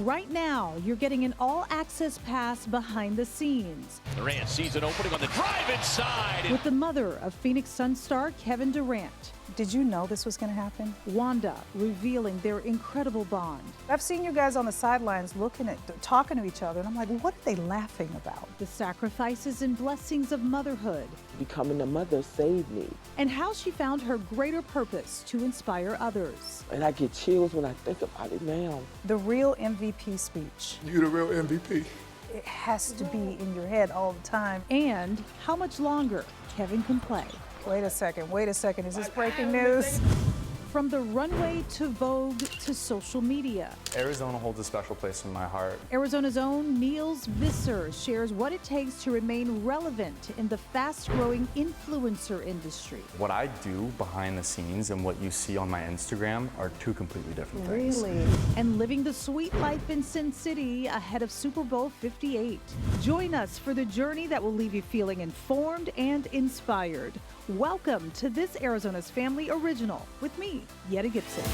Right now, you're getting an all-access pass behind the scenes. Durant sees an opening on the drive inside. With the mother of Phoenix Suns star Kevin Durant. Did you know this was going to happen? Wanda revealing their incredible bond. I've seen you guys on the sidelines talking to each other, and I'm like, what are they laughing about? The sacrifices and blessings of motherhood. Becoming a mother saved me. And how she found her greater purpose to inspire others. And I get chills when I think about it now. The real MVP speech. You the real MVP. It has to be in your head all the time. And how much longer Kevin can play. Wait a second, is this breaking news? From the runway to Vogue to social media. Arizona holds a special place in my heart. Arizona's own Niels Visser shares what it takes to remain relevant in the fast-growing influencer industry. What I do behind the scenes and what you see on my Instagram are two completely different things. Really? And living the sweet life in Sin City ahead of Super Bowl 58. Join us for the journey that will leave you feeling informed and inspired. Welcome to this Arizona's Family Original with me, Yetta Gibson.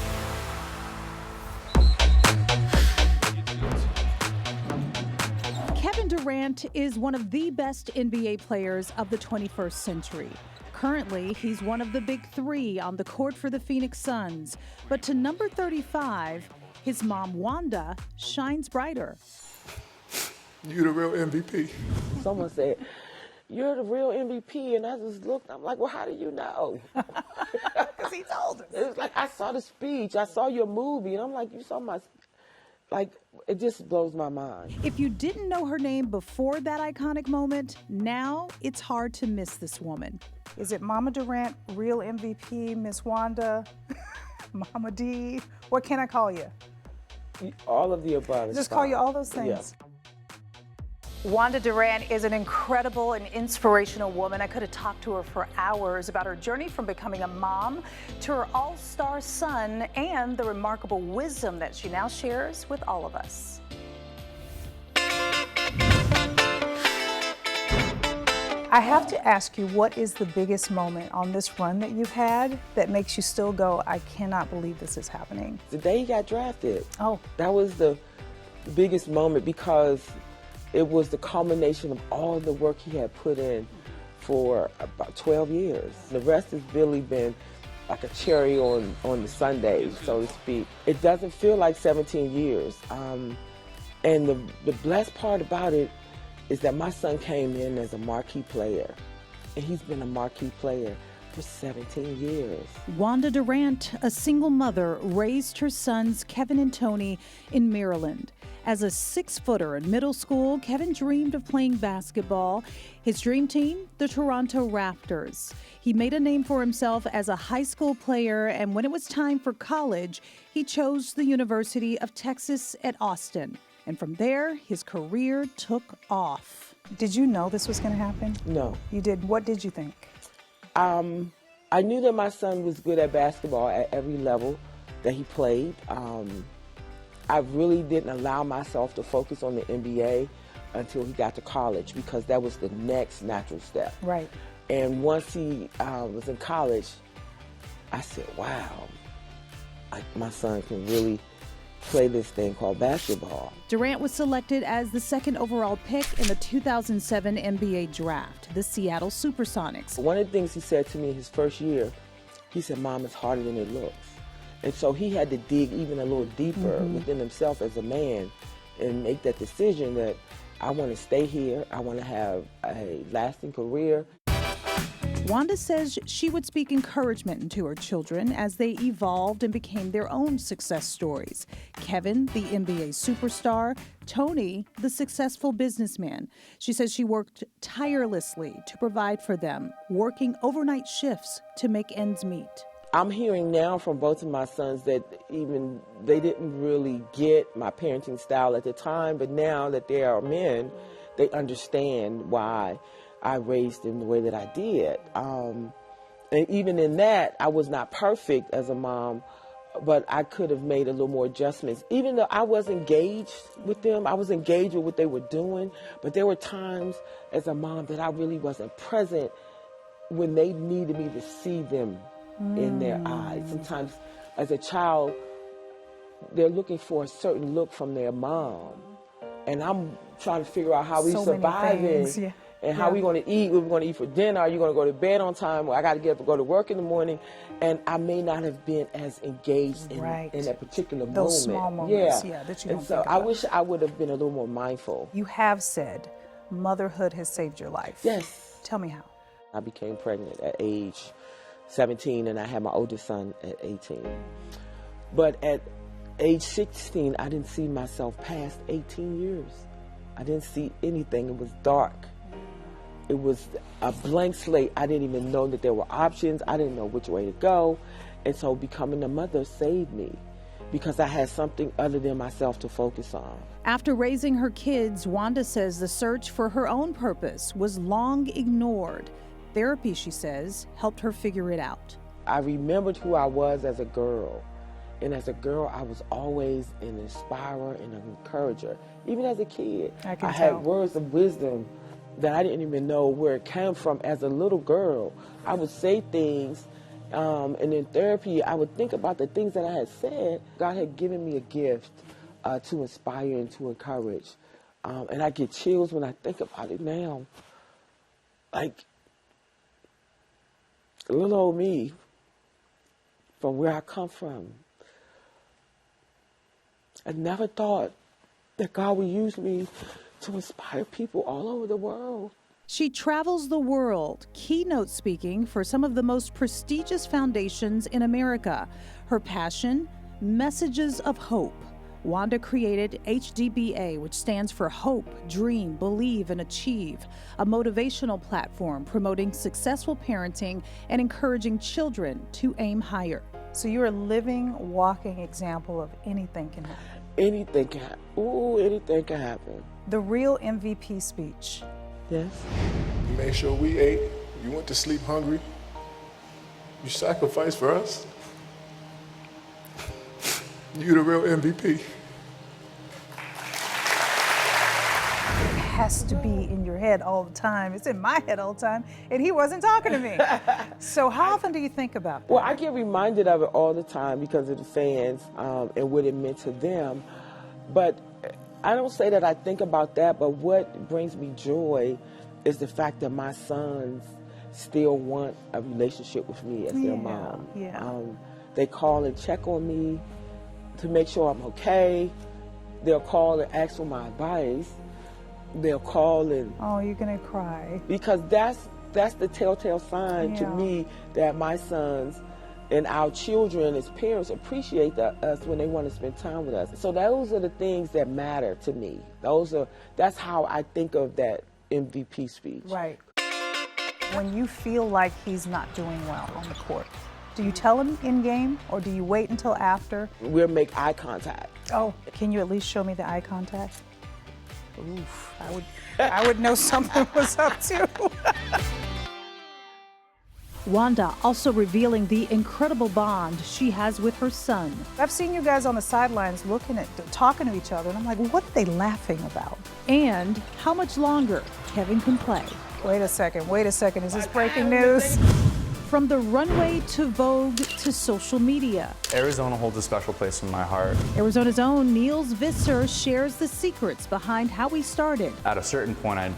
Kevin Durant is one of the best NBA players of the 21st century. Currently, he's one of the big three on the court for the Phoenix Suns. But to number 35, his mom, Wanda, shines brighter. You the real MVP. Someone said, "You're the real MVP," and I just looked, I'm like, well, how do you know? Because he told us. It was like, I saw the speech, I saw your movie, and I'm like, you saw my, like, it just blows my mind. If you didn't know her name before that iconic moment, now it's hard to miss this woman. Is it Mama Durant, real MVP, Miss Wanda, Mama D? What can I call you? All of the above. Just call you all those things. Yeah. Wanda Durant is an incredible and inspirational woman. I could have talked to her for hours about her journey from becoming a mom to her all-star son and the remarkable wisdom that she now shares with all of us. I have to ask you, what is the biggest moment on this run that you've had that makes you still go, I cannot believe this is happening? The day he got drafted. Oh. That was the biggest moment because it was the culmination of all the work he had put in for about 12 years. The rest has really been like a cherry on the sundae, so to speak. It doesn't feel like 17 years. And the blessed part about it is that my son came in as a marquee player, and he's been a marquee player for 17 years. Wanda Durant, a single mother, raised her sons, Kevin and Tony, in Maryland. As a 6-footer in middle school, Kevin dreamed of playing basketball. His dream team, the Toronto Raptors. He made a name for himself as a high school player, and when it was time for college, he chose the University of Texas at Austin. And from there, his career took off. Did you know this was going to happen? No. You did. What did you think? I knew that my son was good at basketball at every level that he played. I really didn't allow myself to focus on the NBA until he got to college because that was the next natural step. Right. And once he was in college, I said, wow, my son can really play this thing called basketball. Durant was selected as the 2nd overall pick in the 2007 NBA draft, the Seattle Supersonics. One of the things he said to me in his first year, he said, "Mom, it's harder than it looks." And so he had to dig even a little deeper within himself as a man and make that decision that I want to stay here, I want to have a lasting career. Wanda says she would speak encouragement into her children as they evolved and became their own success stories. Kevin, the NBA superstar, Tony, the successful businessman. She says she worked tirelessly to provide for them, working overnight shifts to make ends meet. I'm hearing now from both of my sons that even they didn't really get my parenting style at the time, but now that they are men, they understand why I raised them the way that I did. And even in that, I was not perfect as a mom, but I could have made a little more adjustments. Even though I was engaged with them, I was engaged with what they were doing, but there were times as a mom that I really wasn't present when they needed me to see them in their eyes. Sometimes as a child, they're looking for a certain look from their mom. And I'm trying to figure out how we So many surviving things, yeah. and how we going to eat, what we're going to eat for dinner. Are you going to go to bed on time? I got to get up and go to work in the morning. And I may not have been as engaged in that particular moment. Those small moments, that you don't And so think I about. wish I would have been a little more mindful. You have said motherhood has saved your life. Yes. Tell me how. I became pregnant at age 17 and I had my oldest son at 18. But at age 16, I didn't see myself past 18 years. I didn't see anything. It was dark. It was a blank slate. I didn't even know that there were options. I didn't know which way to go. And so becoming a mother saved me because I had something other than myself to focus on. After raising her kids, Wanda says the search for her own purpose was long ignored. Therapy, she says, helped her figure it out. I remembered who I was as a girl. And as a girl, I was always an inspirer and an encourager. Even as a kid, I had words of wisdom that I didn't even know where it came from as a little girl. I would say things, and in therapy, I would think about the things that I had said. God had given me a gift to inspire and to encourage. And I get chills when I think about it now. Like, little old me, from where I come from, I never thought that God would use me to inspire people all over the world. She travels the world, keynote speaking for some of the most prestigious foundations in America. Her passion, messages of hope. Wanda created HDBA, which stands for Hope, Dream, Believe, and Achieve, a motivational platform promoting successful parenting and encouraging children to aim higher. So you're a living, walking example of anything can happen. Anything can happen. Ooh, anything can happen. The real MVP speech. Yes. You made sure we ate. You went to sleep hungry. You sacrificed for us. You the real MVP. Has to be in your head all the time. It's in my head all the time, and he wasn't talking to me. So how often do you think about that? Well, I get reminded of it all the time because of the fans and what it meant to them. But I don't say that I think about that, but what brings me joy is the fact that my sons still want a relationship with me as their mom. They call and check on me to make sure I'm okay. They'll call and ask for my advice. They'll call and... Oh, you're gonna cry. Because that's the telltale sign to me that my sons and our children as parents appreciate us when they want to spend time with us. So those are the things that matter to me. That's how I think of that MVP speech. Right. When you feel like he's not doing well on the court, do you tell him in game or do you wait until after? We'll make eye contact. Oh, can you at least show me the eye contact? Oof, I would know something was up too. Wanda also revealing the incredible bond she has with her son. I've seen you guys on the sidelines talking to each other, and I'm like, what are they laughing about? And how much longer Kevin can play. Wait a second, is this breaking news? From the runway to Vogue to social media. Arizona holds a special place in my heart. Arizona's own Niels Visser shares the secrets behind how he started. At a certain point, I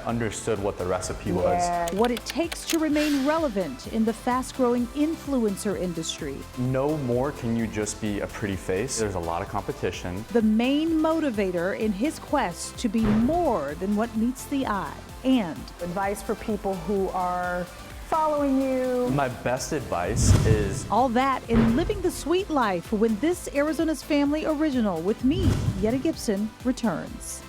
understood what the recipe was. What it takes to remain relevant in the fast-growing influencer industry. No more can you just be a pretty face. There's a lot of competition. The main motivator in his quest to be more than what meets the eye. And advice for people who are following you. My best advice is all that in living the sweet life when this Arizona's Family original with me, Yetta Gibson, returns.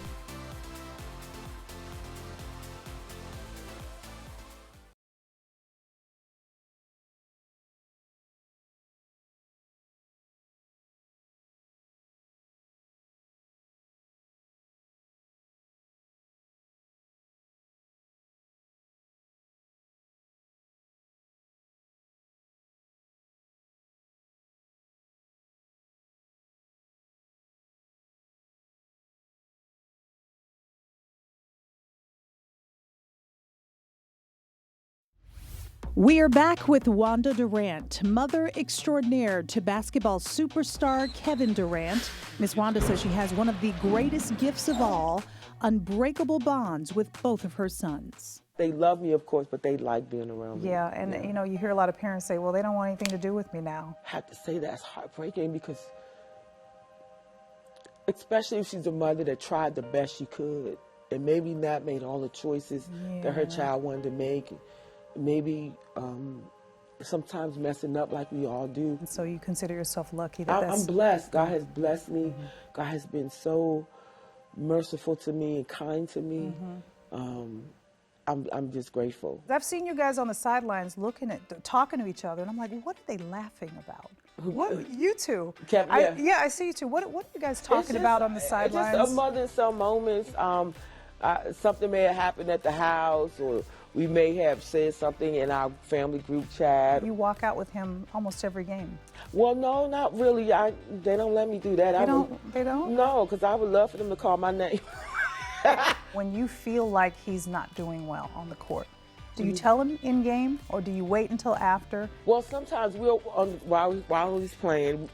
We are back with Wanda Durant, mother extraordinaire to basketball superstar Kevin Durant. Miss Wanda says she has one of the greatest gifts of all, unbreakable bonds with both of her sons. They love me, of course, but they like being around me. Yeah, and you know, you hear a lot of parents say, well, they don't want anything to do with me now. I have to say that's heartbreaking because, especially if she's a mother that tried the best she could and maybe not made all the choices that her child wanted to make. Maybe sometimes messing up like we all do. And so you consider yourself lucky that I'm blessed. God has blessed me. God has been so merciful to me and kind to me. I'm just grateful. I've seen you guys on the sidelines talking to each other, and I'm like, what are they laughing about? What, you two? Kevin, I see you two. What are you guys talking about on the sidelines? Just a mother in some moments. Something may have happened at the house, or we may have said something in our family group chat. You walk out with him almost every game. Well, no, not really. They don't let me do that. They don't? No, because I would love for them to call my name. When you feel like he's not doing well on the court, do you tell him in game, or do you wait until after? Well, sometimes while he's playing,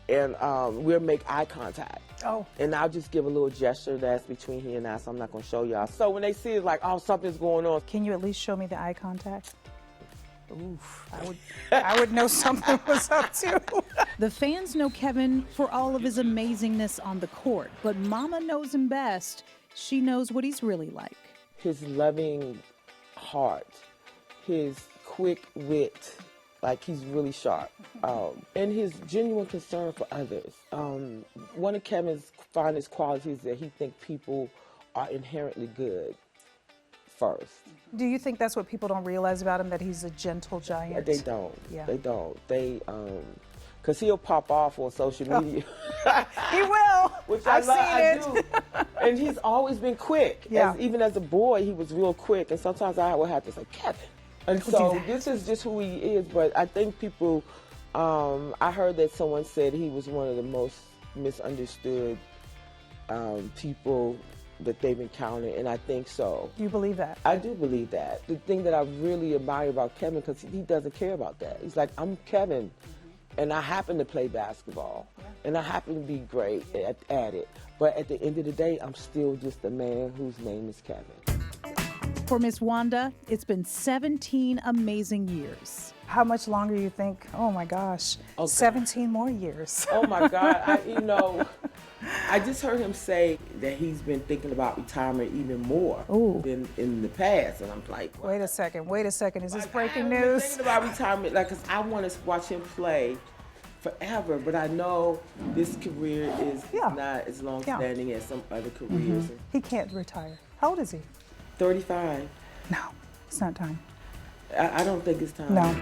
and we'll make eye contact. Oh. And I'll just give a little gesture that's between he and I, so I'm not going to show y'all. So when they see it, like, oh, something's going on. Can you at least show me the eye contact? Oof, I would know something was up too. The fans know Kevin for all of his amazingness on the court, but Mama knows him best. She knows what he's really like. His loving heart, his quick wit, like he's really sharp, and his genuine concern for others. One of Kevin's finest qualities is that he thinks people are inherently good first. Do you think that's what people don't realize about him, that he's a gentle giant? They don't. Yeah. They don't. Because he'll pop off on social media. He will. Which I've seen it. I do. And he's always been quick. Yeah. Even as a boy, he was real quick. And sometimes I would have to say, Kevin. And so this is just who he is. But I think people, I heard that someone said he was one of the most misunderstood people that they've encountered, and I think so. You believe that? I do believe that. The thing that I really admire about Kevin, because he doesn't care about that. He's like, I'm Kevin, and I happen to play basketball, and I happen to be great at it. But at the end of the day, I'm still just a man whose name is Kevin. For Miss Wanda, it's been 17 amazing years. How much longer do you think? Oh my gosh, Okay. 17 more years. Oh my God, I just heard him say that he's been thinking about retirement even more than in the past, and I'm like, what? Wait a second, is this breaking I've been news? thinking about retirement, because I want to watch him play forever, but I know this career is not as long-standing as some other careers. He can't retire. How old is he? 35. No, it's not time. I don't think it's time. No.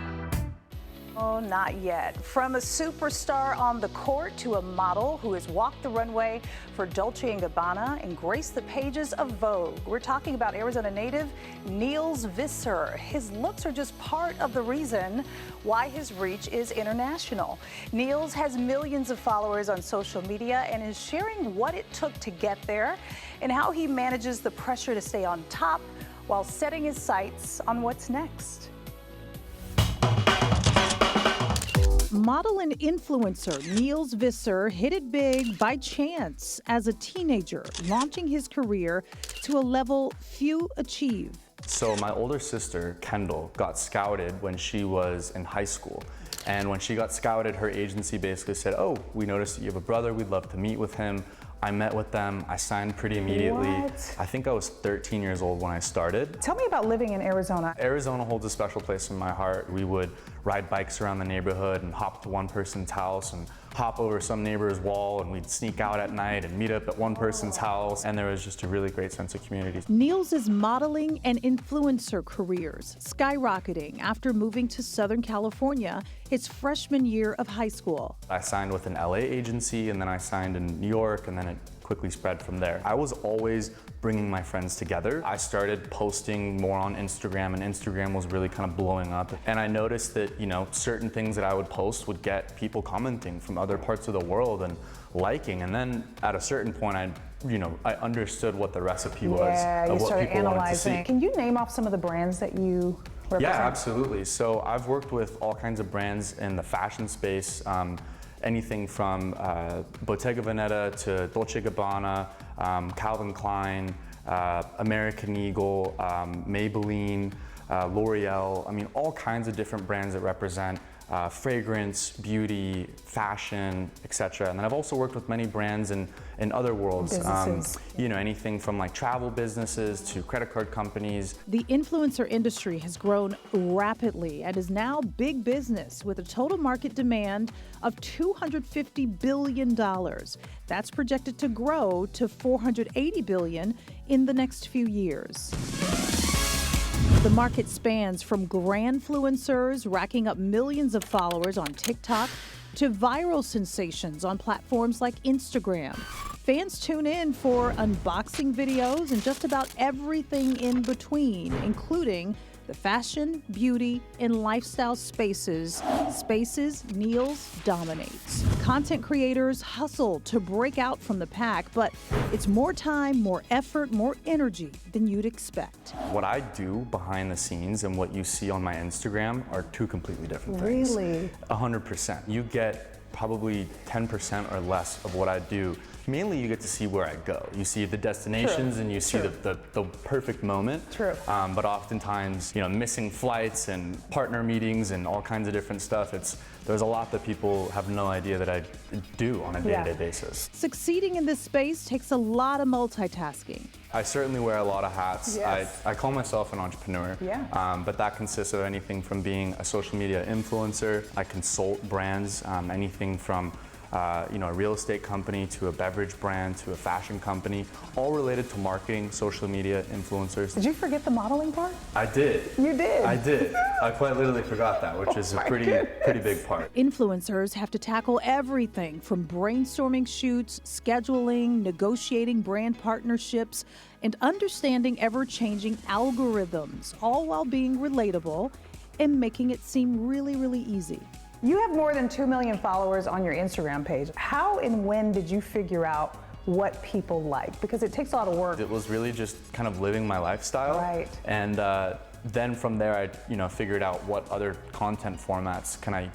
Oh, not yet. From a superstar on the court to a model who has walked the runway for Dolce & Gabbana and graced the pages of Vogue. We're talking about Arizona native Niels Visser. His looks are just part of the reason why his reach is international. Niels has millions of followers on social media and is sharing what it took to get there and how he manages the pressure to stay on top while setting his sights on what's next. Model and influencer Niels Visser hit it big by chance as a teenager, launching his career to a level few achieve. So my older sister, Kendall, got scouted when she was in high school. And when she got scouted, her agency basically said, oh, we noticed that you have a brother, we'd love to meet with him. I met with them, I signed pretty immediately. What? I think I was 13 years old when I started. Tell me about living in Arizona. Arizona holds a special place in my heart. We would ride bikes around the neighborhood and hop to one person's house and hop over some neighbor's wall, and we'd sneak out at night and meet up at one person's house, and there was just a really great sense of community. Niels' modeling and influencer careers skyrocketing after moving to Southern California his freshman year of high school. I signed with an LA agency, and then I signed in New York, and then it quickly spread from there. I was always bringing my friends together. I started posting more on Instagram, and Instagram was really kind of blowing up. And I noticed that, certain things that I would post would get people commenting from other parts of the world and liking. And then at a certain point, I understood what the recipe was of what people wanted to see. Can you name off some of the brands that you Yeah, absolutely. So I've worked with all kinds of brands in the fashion space, anything from Bottega Veneta to Dolce & Gabbana, Calvin Klein, American Eagle, Maybelline, L'Oreal. I mean, all kinds of different brands that represent fragrance, beauty, fashion, etc. And then I've also worked with many brands in other worlds. You know, anything from like travel businesses to credit card companies. The influencer industry has grown rapidly and is now big business with a total market demand of $250 billion. That's projected to grow to $480 billion in the next few years. The market spans from grandfluencers racking up millions of followers on TikTok to viral sensations on platforms like Instagram. Fans tune in for unboxing videos and just about everything in between, including the fashion, beauty, and lifestyle spaces Neil's dominates. Content creators hustle to break out from the pack, but it's more time, more effort, more energy than you'd expect. What I do behind the scenes and what you see on my Instagram are two completely different things. Really? 100%. You get probably 10% or less of what I do. Mainly you get to see where I go. You see the destinations and you see the perfect moment. True. But oftentimes, you know, missing flights and partner meetings and all kinds of different stuff. There's a lot that people have no idea that I do on a day-to-day basis. Succeeding in this space takes a lot of multitasking. I certainly wear a lot of hats. Yes. I call myself an entrepreneur, but that consists of anything from being a social media influencer. I consult brands, anything from you know, a real estate company to a beverage brand to a fashion company, all related to marketing, social media, influencers. Did you forget the modeling part? I did. You did? I did. I quite literally forgot that, which is a pretty big part. Influencers have to tackle everything from brainstorming shoots, scheduling, negotiating brand partnerships, and understanding ever-changing algorithms, all while being relatable and making it seem really, really easy. You have more than 2 million followers on your Instagram page. How and when did you figure out what people like? Because it takes a lot of work. It was really just kind of living my lifestyle. Right. And then from there, I figured out what other content formats can I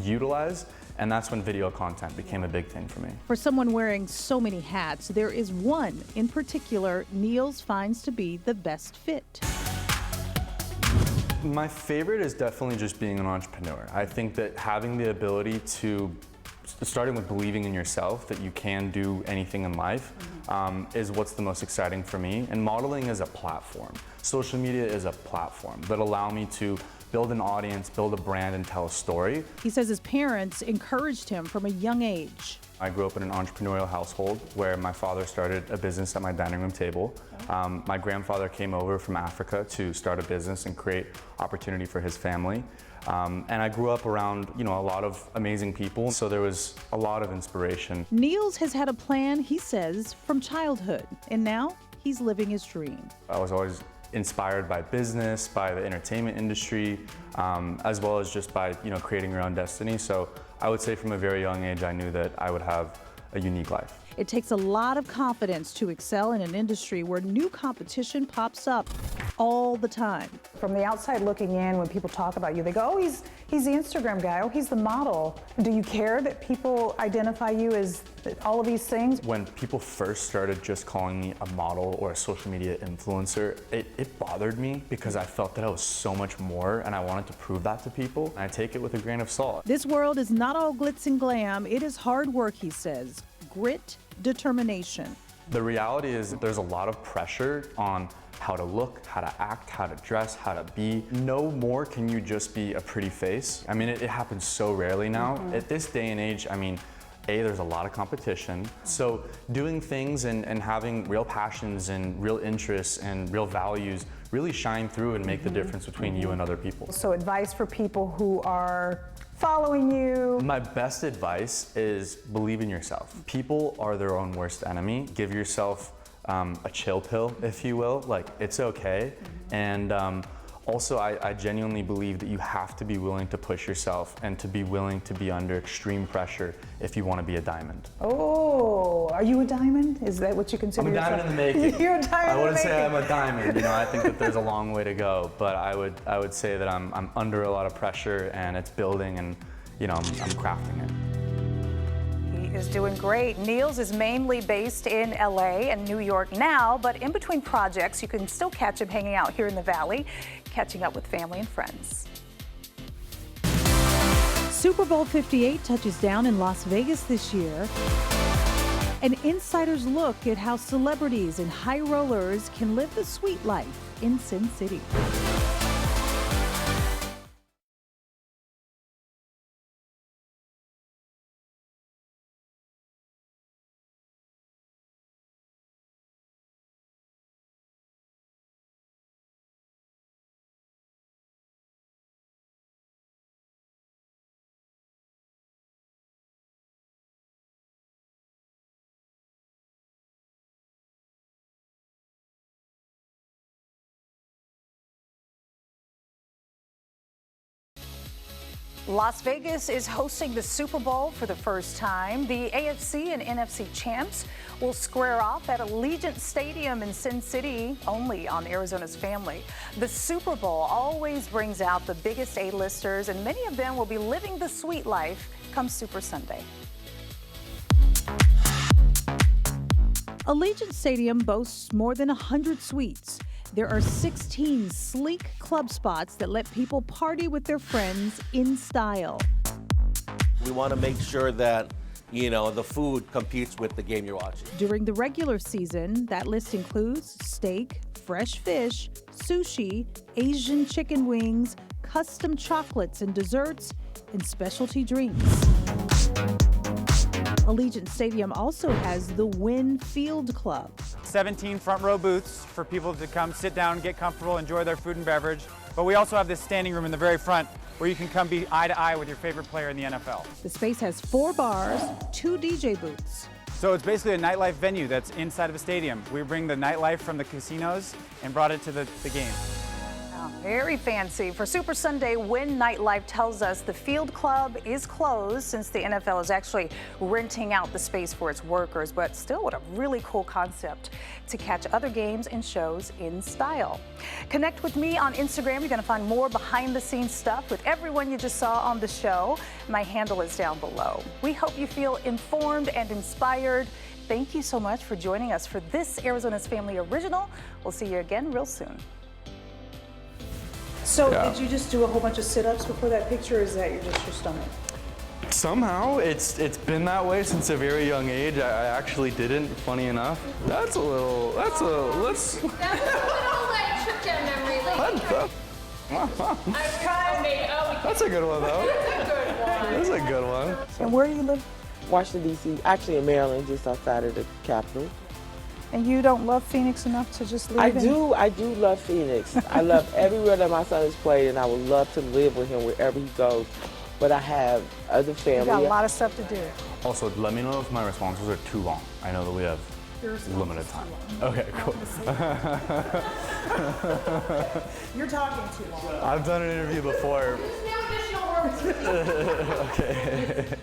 utilize. And that's when video content became a big thing for me. For someone wearing so many hats, there is one in particular Neil's finds to be the best fit. My favorite is definitely just being an entrepreneur. I think that having the ability to, starting with believing in yourself, that you can do anything in life, is what's the most exciting for me. And modeling is a platform. Social media is a platform that allow me to build an audience, build a brand, and tell a story. He says his parents encouraged him from a young age. I grew up in an entrepreneurial household where my father started a business at my dining room table. My grandfather came over from Africa to start a business and create opportunity for his family. And I grew up around, a lot of amazing people, so there was a lot of inspiration. Neil's has had a plan, he says, from childhood, and now he's living his dream. I was always inspired by business, by the entertainment industry, as well as just by creating your own destiny. So I would say from a very young age, I knew that I would have a unique life. It takes a lot of confidence to excel in an industry where new competition pops up all the time. From the outside looking in, when people talk about you, they go, oh, he's the Instagram guy, oh, he's the model. Do you care that people identify you as all of these things? When people first started just calling me a model or a social media influencer, it bothered me because I felt that I was so much more and I wanted to prove that to people. And I take it with a grain of salt. This world is not all glitz and glam. It is hard work, he says. Grit, determination. The reality is that there's a lot of pressure on how to look, how to act, how to dress, how to be. No more can you just be a pretty face. I mean, it happens so rarely now. At this day and age, there's a lot of competition. So doing things and having real passions and real interests and real values really shine through and make the difference between you and other people. So advice for people who are following you? My best advice is believe in yourself. People are their own worst enemy. Give yourself a chill pill, if you will. Like, it's okay. And Also, I genuinely believe that you have to be willing to push yourself and to be willing to be under extreme pressure if you want to be a diamond. Oh, are you a diamond? Is that what you consider I'm a yourself? diamond in the making. You're a diamond I wouldn't in the say I'm making. a diamond. You know, I think that there's a long way to go, but I would say that I'm under a lot of pressure and it's building, and you know, I'm crafting it. He is doing great. Niels is mainly based in LA and New York now, but in between projects, you can still catch him hanging out here in the Valley, catching up with family and friends. Super Bowl 58 touches down in Las Vegas this year. An insider's look at how celebrities and high rollers can live the sweet life in Sin City. Las Vegas is hosting the Super Bowl for the first time. The AFC and NFC champs will square off at Allegiant Stadium in Sin City, only on Arizona's Family. The Super Bowl always brings out the biggest A-listers, and many of them will be living the sweet life come Super Sunday. Allegiant Stadium boasts more than 100 suites. There are 16 sleek club spots that let people party with their friends in style. We want to make sure that, you know, the food competes with the game you're watching. During the regular season, that list includes steak, fresh fish, sushi, Asian chicken wings, custom chocolates and desserts, and specialty drinks. Allegiant Stadium also has the Wynn Field Club. 17 front row booths for people to come sit down, get comfortable, enjoy their food and beverage. But we also have this standing room in the very front where you can come be eye to eye with your favorite player in the NFL. The space has 4 bars, 2 DJ booths. So it's basically a nightlife venue that's inside of a stadium. We bring the nightlife from the casinos and brought it to the game. Very fancy. For Super Sunday, Wynn Nightlife tells us the Field Club is closed since the NFL is actually renting out the space for its workers. But still, what a really cool concept to catch other games and shows in style. Connect with me on Instagram. You're going to find more behind-the-scenes stuff with everyone you just saw on the show. My handle is down below. We hope you feel informed and inspired. Thank you so much for joining us for this Arizona's Family Original. We'll see you again real soon. So did you just do a whole bunch of sit-ups before that picture, or is that just your stomach? Somehow, it's been that way since a very young age. I actually didn't, funny enough. That's a little like trip down memory lane. That's a good one, though. That's a good one. And where do you live? Washington, D.C., actually in Maryland, just outside of the capital. And you don't love Phoenix enough to just live I do love Phoenix. I love everywhere that my son has played, and I would love to live with him wherever he goes. But I have other family. You got a lot of stuff to do. Also, let me know if my responses are too long. I know that we have limited time. Okay, cool. You're talking too long. I've done an interview before. There's no additional words. Okay.